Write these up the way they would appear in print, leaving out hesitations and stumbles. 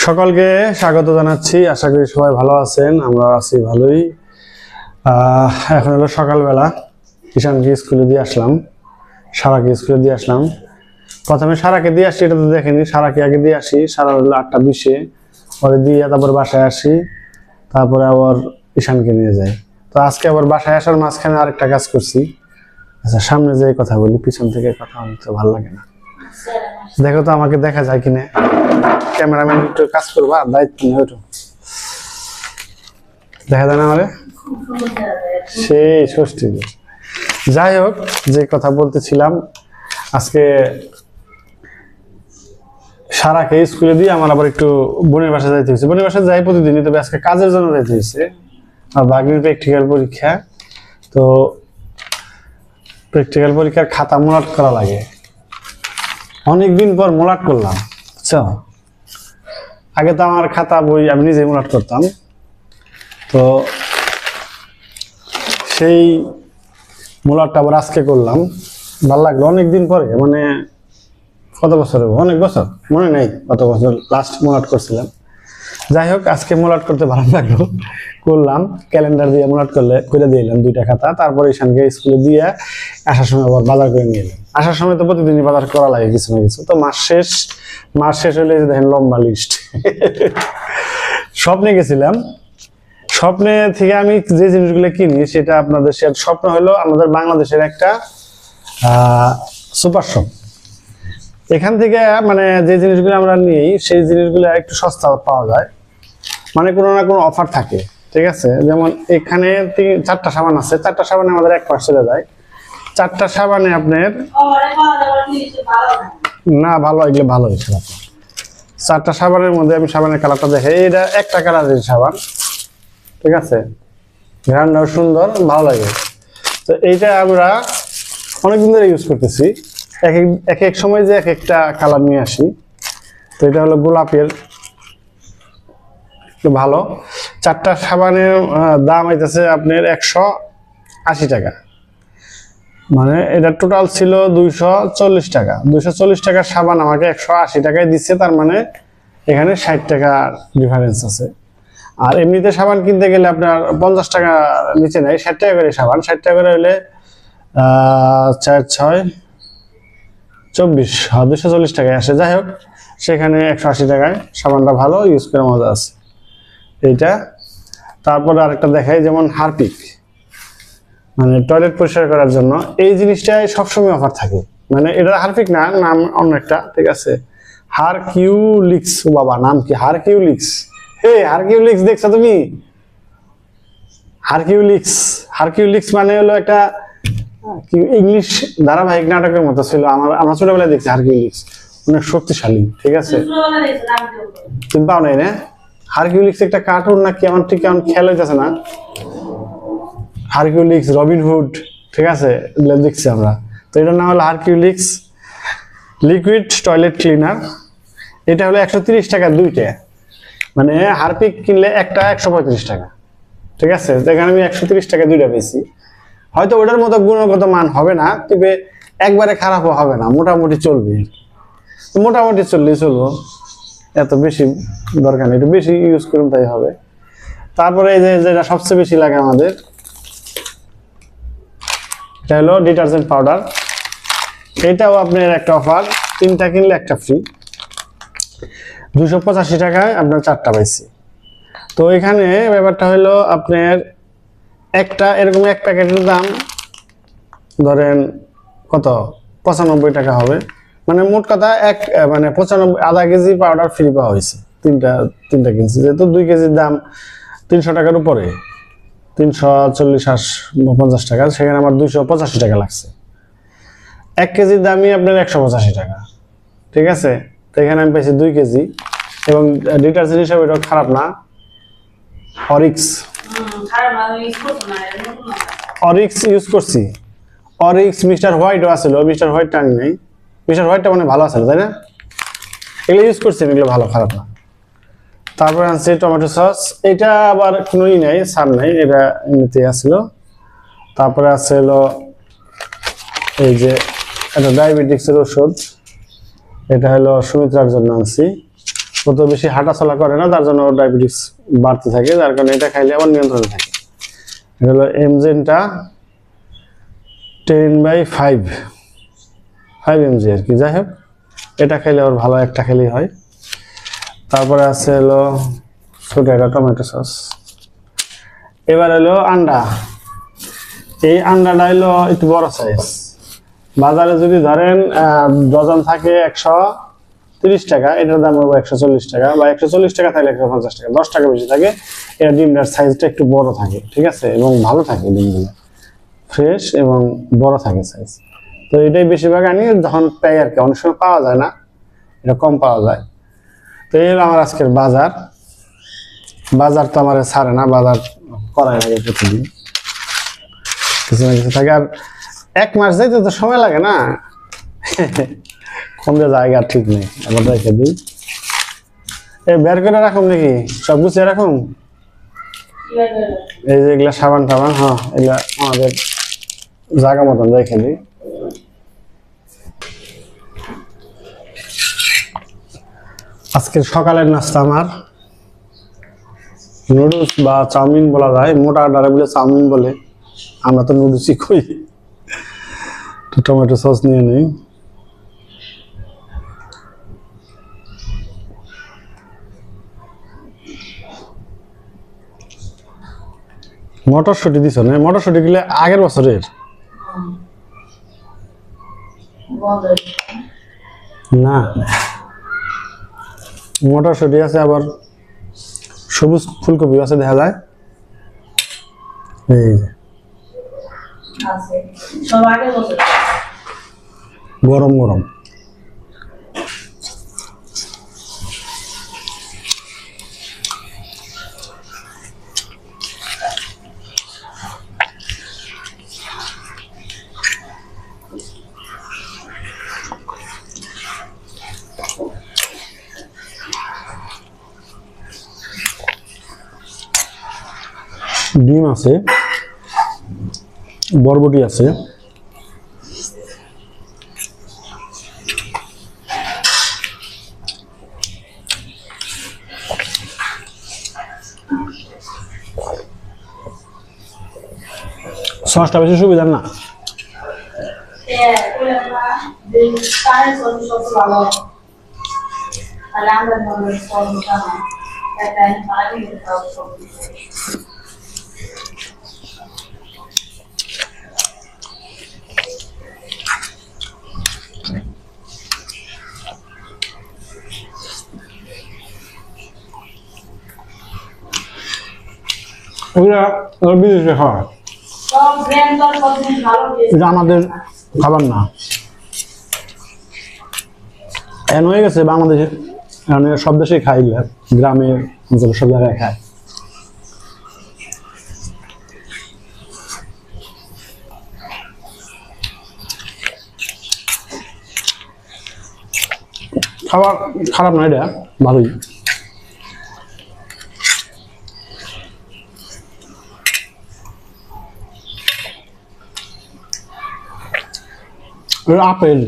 সকলকে স্বাগত জানাচ্ছি। আশা করি সবাই ভালো আছেন, আমরা আছি ভালোই। এখন হলো সকালবেলা, ঈশানকে স্কুলে দিয়ে আসলাম, সারাকে স্কুলে দিয়ে আসলাম। প্রথমে সারাকে দিয়ে আসি, এটা তো দেখেনি, সারাকে আগে দিয়ে আসি। সারা হলো 8:20-এ, পরে দিয়ে তারপর বাসায় আসি, তারপরে আবার ঈশানকে নিয়ে যাই। তো আজকে আবার বাসায় আসার মাঝখানে আরেকটা কাজ করছি। আচ্ছা, সামনে যে কথা বলি, পিছন থেকে কথা বলতে ভালো লাগে না। দেখো তো আমাকে দেখা যায় কিনা, ক্যামেরাম্যান একটু কাজ করবা, দায়িত্ব নেই, ওইটু দেখা যায় না আমারে, সেই ষষ্ঠী। যাই হোক, যে কথা বলতেছিলাম, আজকে সারাকে স্কুলে দিয়ে আমার আবার একটু বোনের বাসায় যাইতে হয়েছে। বোনের বাসায় যাই প্রতিদিনই, তবে আজকে কাজের জন্য যাইতে হয়েছে। আর বাগনির প্র্যাকটিক্যাল পরীক্ষা, তো প্র্যাকটিক্যাল পরীক্ষার খাতা মোলাট করা লাগে। অনেকদিন পর মোলাট করলাম, বুঝছো। আগে তো আমার খাতা বই আমি নিজে মোলাট করতাম, তো সেই মোলাটটা আবার আজকে করলাম। ভালো লাগলো অনেকদিন পরে, মানে কত বছর, অনেক বছর মনে নেই কত বছর লাস্ট মোলাট করছিলাম। যাই হোক, আজকে মোলাট করতে ভালো লাগলো, করলাম। ক্যালেন্ডার দিয়ে মোলাট করে দিলাম 2টা খাতা। তারপরে ঈশানকে স্কুলে দিয়ে আসার সময় আবার বাজার করে নিয়ে এলাম। আসার সময় তো প্রতিদিনই বাজার করা লাগে কিছু না কিছু। তো মাস শেষ হলে দেখেন লম্বা লিস্ট। স্বপ্নে গেছিলাম, স্বপ্নে থেকে আমি যে জিনিসগুলো কিনি সেটা আপনাদের স্বপ্ন হলো আমাদের বাংলাদেশের একটা সুপার শপ। এখান থেকে মানে যে জিনিসগুলো আমরা নিই সেই জিনিসগুলো একটু সস্তা পাওয়া যায়, মানে কোনো না কোনো অফার থাকে, ঠিক আছে। যেমন এখানে 4টা সাবান আছে, 4টা সাবানে আমাদের 1 মাস চলে যায়। 4টা সাবানে আপনার না ভালো, এগুলো ভালো হয়েছে। 4টা সাবানের মধ্যে আমি সাবানের কালারটা দেখে, এটা একটা কালারের সাবান, ঠিক আছে, ঘ্রাণটাও সুন্দর, ভালো লাগে। তো এইটা আমরা অনেকদিন ধরে ইউজ করতেছি। এক এক সময় যে এক একটা কালার নিয়ে আসি। তো এটা হলো গোলাপের, ভালো। 4টা সাবানের দাম হইতেছে আপনার 180 টাকা, মানে এটা টোটাল ছিল 240 টাকা। 240 টাকার সাবান আমাকে 180 টাকায় দিচ্ছে, তার মানে এখানে 60 টাকা ডিফারেন্স আছে। আর এমনিতে সাবান কিনতে গেলে আপনার 50 টাকা নিচে নেয়, 60 টাকা করে সাবান। 60 টাকা করে হলে 4 6 24, 240 টাকায় আসে। যাই হোক, সেখানে 180 টাকায় সাবানটা ভালো, ইউজ করে মজা আছে এইটা। তারপরে আরেকটা দেখাই, যেমন হারপিক, মানে টয়লেট পরিষ্কার করার জন্য। এই জিনিসটাই সবসময় অফার থাকে, মানে এটা হারপিক না, নাম অন্য একটা, ঠিক আছে, হারকিউলিক্স। বাবা, নাম কি হারকিউলিক্স? হে, হারকিউলিক্স দেখছো তুমি? হারকিউলিক্স মানে হলো একটা ইংলিশ ধারাবাহিক নাটকের মতো ছিল। আমরা ছোটবেলায় দেখছি হারকিউলিক্স, অনেক শক্তিশালী, ঠিক আছে। তুমি পাও নাই না? হারকিউলিক্স একটা কার্টুন নাকি, আমার ঠিক এমন খেয়াল হইতেছে না। হারকিউলিক্স, রবিন হুড, ঠিক আছে, এগুলো দেখছি আমরা। তো এটার নাম হলো হারকিউলিক্স লিকুইড টয়লেট ক্লিনার। এটা হলো 130 টাকা 2টা, মানে হারপিক কিনলে একটা 135 টাকা, ঠিক আছে। এখানে আমি 130 টাকা 2টা পেয়েছি। হয়তো ওটার মতো গুণগত মান হবে না, তবে একবারে খারাপও হবে না, মোটামুটি চলবে। মোটামুটি চললেই চলবো, এত বেশি দরকার নেই, একটু বেশি ইউজ করুন তাই হবে। তারপরে এই যে যেটা সবচেয়ে বেশি লাগে আমাদের, এটা হলো ডিটারজেন্ট পাউডার। এটাও আপনার একটা অফার, 3টা কিনলে একটা ফ্রি। 285 টাকায় আপনার 4টা পাইছি। তো এখানে ব্যাপারটা হলো আপনার একটা এরকম এক প্যাকেটের দাম ধরেন কত, 95 টাকা হবে। মানে মোট কথা মানে 95, আধা কেজি পাউডার ফ্রি পাওয়া হয়েছে। তিনটা কিনছি, যেহেতু 2 কেজির দাম 300 টাকার উপরে, 340 50 টাকা, সেখানে আমার 285 টাকা লাগছে। 1 কেজির দামই আপনার 185 টাকা, ঠিক আছে। তো এখানে আমি পেয়েছি 2 কেজি, এবং ডিটারজেন্ট হিসাবে এটা খারাপ না। অরিক্স ইউজ করছি, অরিক্স মিস্টার হোয়াইটও আছিল, মিস্টার হোয়াইটটা আনি নাই। মিস্টার হোয়াইটটা মানে ভালো আছিল, তাই না? এগুলো ইউজ করছি, এগুলো ভালো, খারাপ না। তারপরে আনছি টমেটো সস, এটা আবার কোনো নাই, সার নাই, এটা এমনিতেই আসছিল। তারপরে আছে হলো এই যে এটা ডায়াবেটিক্সের ওষুধ, এটা হলো সুমিত্রার জন্য আনছি। কত বেশি হাঁটাচলা করে না, তার জন্য ডায়াবেটিস বাড়তে থাকে, যার কারণে এটা খাইলে আবার নিয়ন্ত্রণে থাকে। এটা হলো এমজেনটা 10/5 mg আর কি। যাই হোক, এটা খাইলে আবার ভালো, একটা খেলেই হয়। তারপরে আছে হলো ছোট একটা টমেটো সস। এবার হলো আন্ডা। এই আন্ডাটা হলো একটু বড় সাইজ। বাজারে যদি ধরেন ডজন থাকে 130 টাকা, এটার দাম হবে 140 টাকা, বা 140 টাকা থাকলে 150 টাকা, 10 টাকা বেশি থাকে। এটা ডিমটার সাইজটা একটু বড় থাকে, ঠিক আছে, এবং ভালো থাকে, ডিমগুলো ফ্রেশ এবং বড় থাকে সাইজ। তো এটাই বেশিরভাগ আনি যখন পাই আর কি, অনেক সময় পাওয়া যায় না, এটা কম পাওয়া যায়। তো এই হলো আমার আজকের বাজার। বাজার তো আমার ছাড়ে না, বাজার করাই লাগে প্রতিদিন, কিছু না কিছু থাকে। আর 1 মাস যাইতে তো সময় লাগে না, কোন জায়গা ঠিক নেই, আবার রেখে দিই। বের করে রাখুন নাকি, সব গুছিয়ে রাখুন। এই যে এগুলা সাবান টাবান, হ্যাঁ এগুলা আমাদের জায়গা মতন রেখে দিই। আজকের সকালের নাস্তা আমার নুডলস বা চাউমিন বলা যায়, মোটা ডারে বলে চাউমিন বলে, আমরা তো নুডলসই কই। টমেটো সস নিয়ে নেই। মটরশুঁটি দিছ না? মটরশুঁটি গুলো আগের বছরের না, মটরশুঁটি আছে, আবার সবুজ ফুলকপি আছে দেখা যায়। এই গরম গরম ডিম আছে, বরবটি আছে, সসটা বেশি সুবিধার না। ওগুলা বিদেশে হয়, এটা আমাদের খাবার না। এন হয়ে গেছে বাংলাদেশে, সব দেশে খাই, গ্রামে অঞ্চলে সব জায়গায় খায়। খাবার খারাপ না, এটা ভালোই। আপেল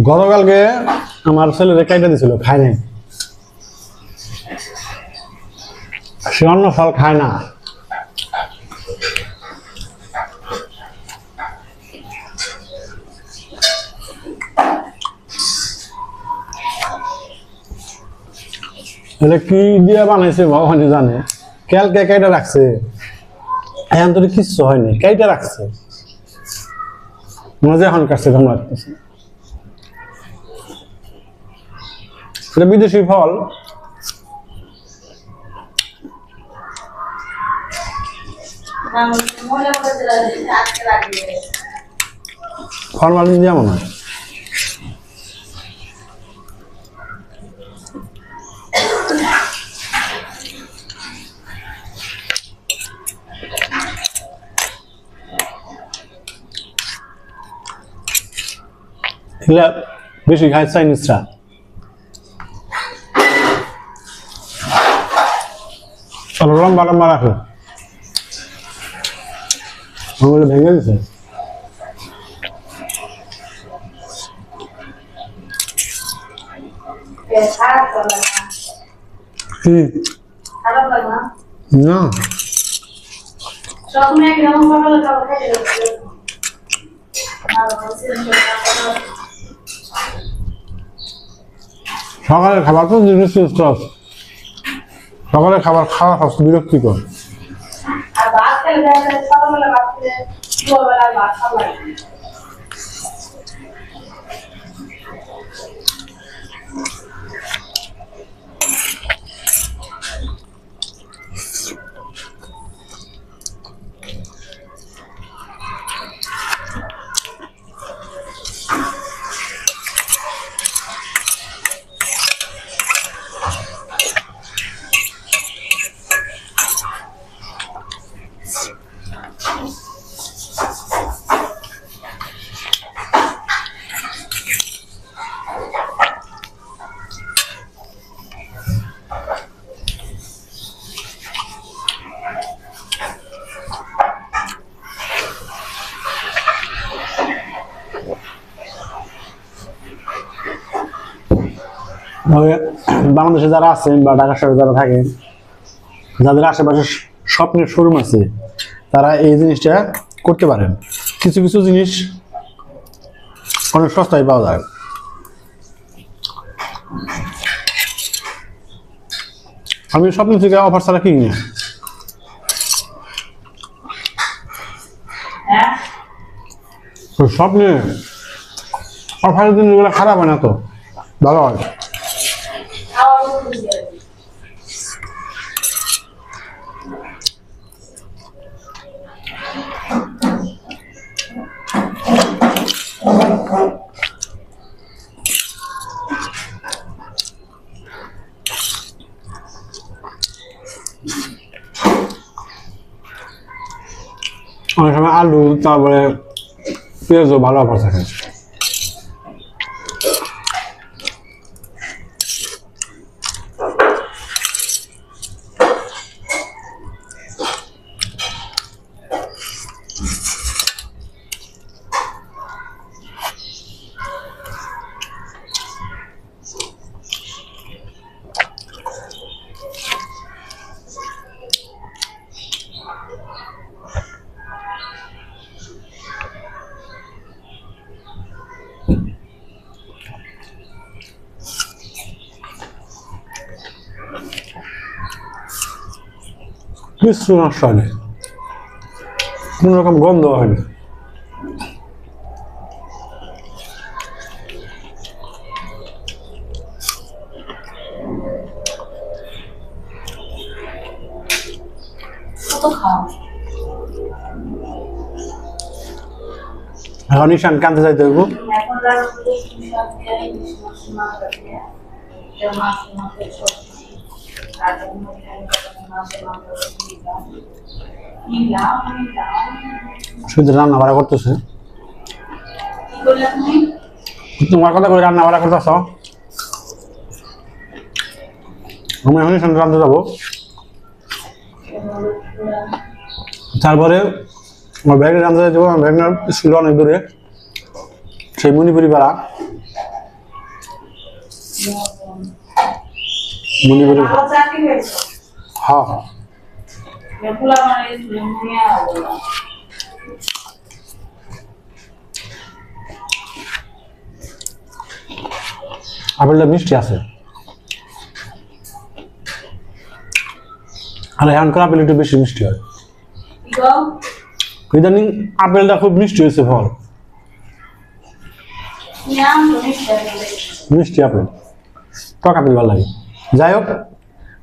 গতকালকে আমার ছেলে কাইটা দিছিল, খায় নাই, সে অন্য ফল খায় না। কি দিয়ে বানাইছে ভগবান জানে, কালকে কাইটা রাখছে, এখন তো কিচ্ছু হয়নি, কাইটা রাখছে, মজা এখন কাছে ঘুম লাগতেছে। এটা বিদেশি ফল, ফরমালিন যেমন হয়। বেশি খায় চাইনিজরা। লম্বা লম্বা রাখে, ভেঙে দিছে। না সকালের খাবার তো জিনিস সকালের খাবার খাওয়া সবচেয়ে বিরক্তিকর। বাংলাদেশে যারা আছেন বা ঢাকা শহরে যারা থাকেন, যাদের আশেপাশে স্বপ্নের শোরুম আছে, তারা এই জিনিসটা করতে পারেন। কিছু কিছু জিনিস অনেক সস্তায় পাওয়া যায়। আমি স্বপ্ন থেকে অফার ছাড়া কিনি না। স্বপ্নে অফারের জিনিসগুলো খারাপ হয় না, তো ভালো হয়। অনেক সময় আলু, তারপরে পেঁয়াজও ভালো অফার থাকে। কিছু নষ্ট হয়নি, কোন রকম গন্ধ হয়নি। এখন ঈশান কানতে যাইতে হইব। শুধু রান্না বাড়া করতেছে। তোমার কথা করে রান্না বাড়া করতেছ। আমি এখন ঈশান রান্না যাবো, তারপরে আমার ব্যাগে রান্না যাবো। আমার ব্যাগ ছিল অনেক দূরে, সেই মণিপুরি পাড়া। মণিপুরি, হ্যাঁ আপেলটা মিষ্টি আছে, আর এখনকার আপেল একটু বেশি মিষ্টি হয়। ইদানিং আপেলটা খুব মিষ্টি হয়েছে, ফল মিষ্টি আপেল, টক আপেল ভালো লাগে। যাই হোক,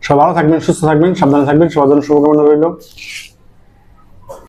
সব ভালো থাকবেন, সুস্থ থাকবেন, সাবধানে থাকবেন, সবার জন্য শুভকামনা রইল।